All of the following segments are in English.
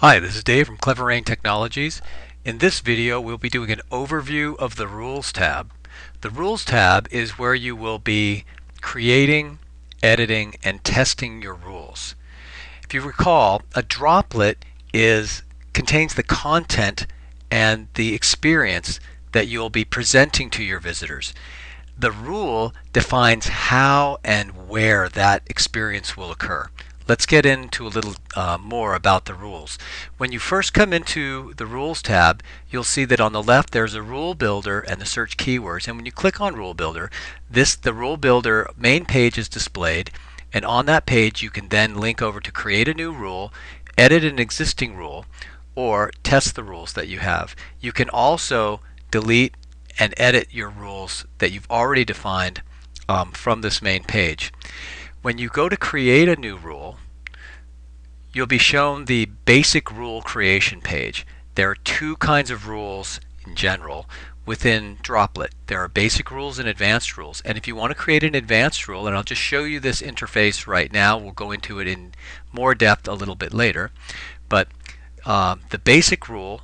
Hi, this is Dave from Clever Rain Technologies. In this video, we'll be doing an overview of the Rules tab. The Rules tab is where you will be creating, editing, and testing your rules. If you recall, a droplet contains the content and the experience that you'll be presenting to your visitors. The rule defines how and where that experience will occur. Let's get into a little more about the rules. When you first come into the Rules tab, you'll see that on the left there's a Rule Builder and the Search Keywords. And when you click on Rule Builder, the Rule Builder main page is displayed. And on that page you can then link over to create a new rule, edit an existing rule, or test the rules that you have. You can also delete and edit your rules that you've already defined from this main page. When you go to create a new rule, you'll be shown the basic rule creation page. There are two kinds of rules in general within Droplet. There are basic rules and advanced rules. And if you want to create an advanced rule, and I'll just show you this interface right now, we'll go into it in more depth a little bit later, but the basic rule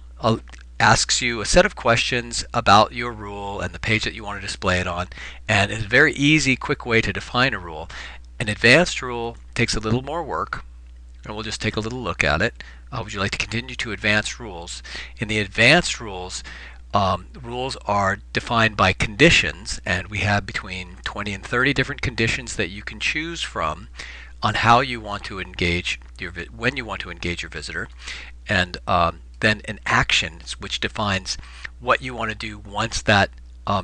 asks you a set of questions about your rule and the page that you want to display it on, and it's a very easy, quick way to define a rule. An advanced rule takes a little more work, and we'll just take a little look at it. Would you like to continue to advanced rules? In the advanced rules, rules are defined by conditions, and we have between 20 and 30 different conditions that you can choose from on how you want to engage when you want to engage your visitor, and then an action which defines what you want to do once that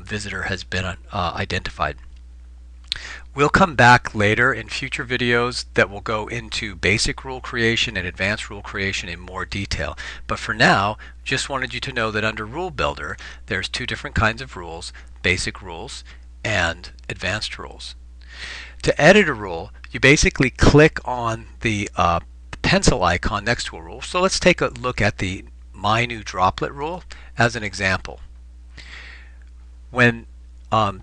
visitor has been identified. We'll come back later in future videos that will go into basic rule creation and advanced rule creation in more detail. But for now, just wanted you to know that under Rule Builder, there's two different kinds of rules, basic rules and advanced rules. To edit a rule, you basically click on the pencil icon next to a rule. So let's take a look at the My New Droplet rule as an example. When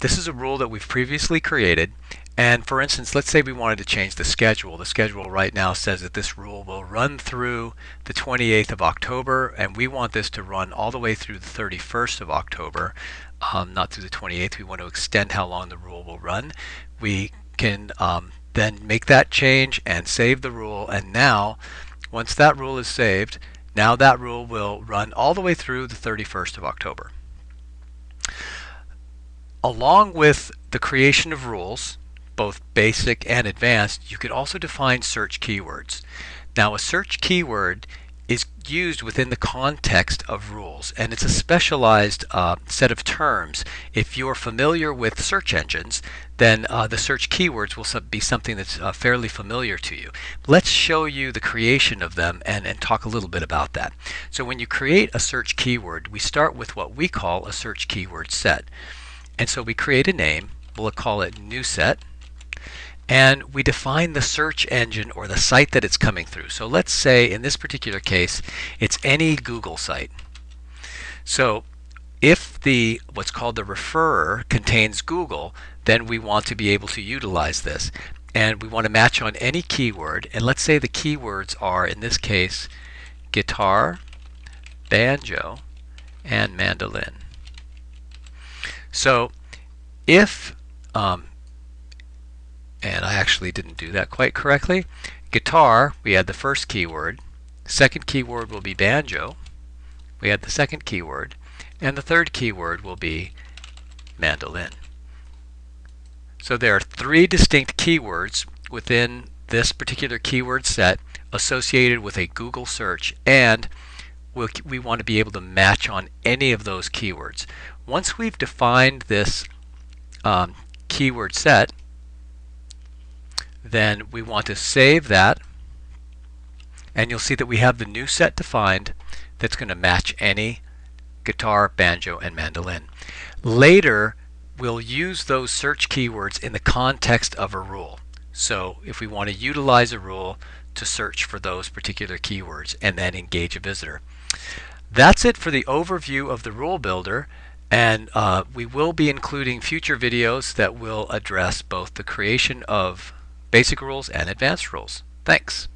this is a rule that we've previously created, and for instance, let's say we wanted to change the schedule. The schedule right now says that this rule will run through the 28th of October, and we want this to run all the way through the 31st of October, not through the 28th. We want to extend how long the rule will run. We can then make that change and save the rule, and now once that rule is saved, now that rule will run all the way through the 31st of October. Along with the creation of rules, both basic and advanced, you could also define search keywords. Now, a search keyword is used within the context of rules, and it's a specialized set of terms. If you're familiar with search engines, then the search keywords will be something that's fairly familiar to you. Let's show you the creation of them and talk a little bit about that. So when you create a search keyword, we start with what we call a search keyword set. And so we create a name, we'll call it new set, and we define the search engine or the site that it's coming through. So let's say in this particular case it's any Google site. So if what's called the referrer contains Google, then we want to be able to utilize this, and we want to match on any keyword. And let's say the keywords are, in this case, guitar, banjo, and mandolin. So if and I actually didn't do that quite correctly. Guitar, we add the first keyword. Second keyword will be banjo. We add the second keyword. And the third keyword will be mandolin. So there are three distinct keywords within this particular keyword set associated with a Google search, and we want to be able to match on any of those keywords. Once we've defined this keyword set, then we want to save that, and you'll see that we have the new set defined that's going to match any guitar, banjo, and mandolin. Later, we'll use those search keywords in the context of a rule. So if we want to utilize a rule to search for those particular keywords and then engage a visitor. That's it for the overview of the Rule Builder, and we will be including future videos that will address both the creation of basic rules and advanced rules. Thanks.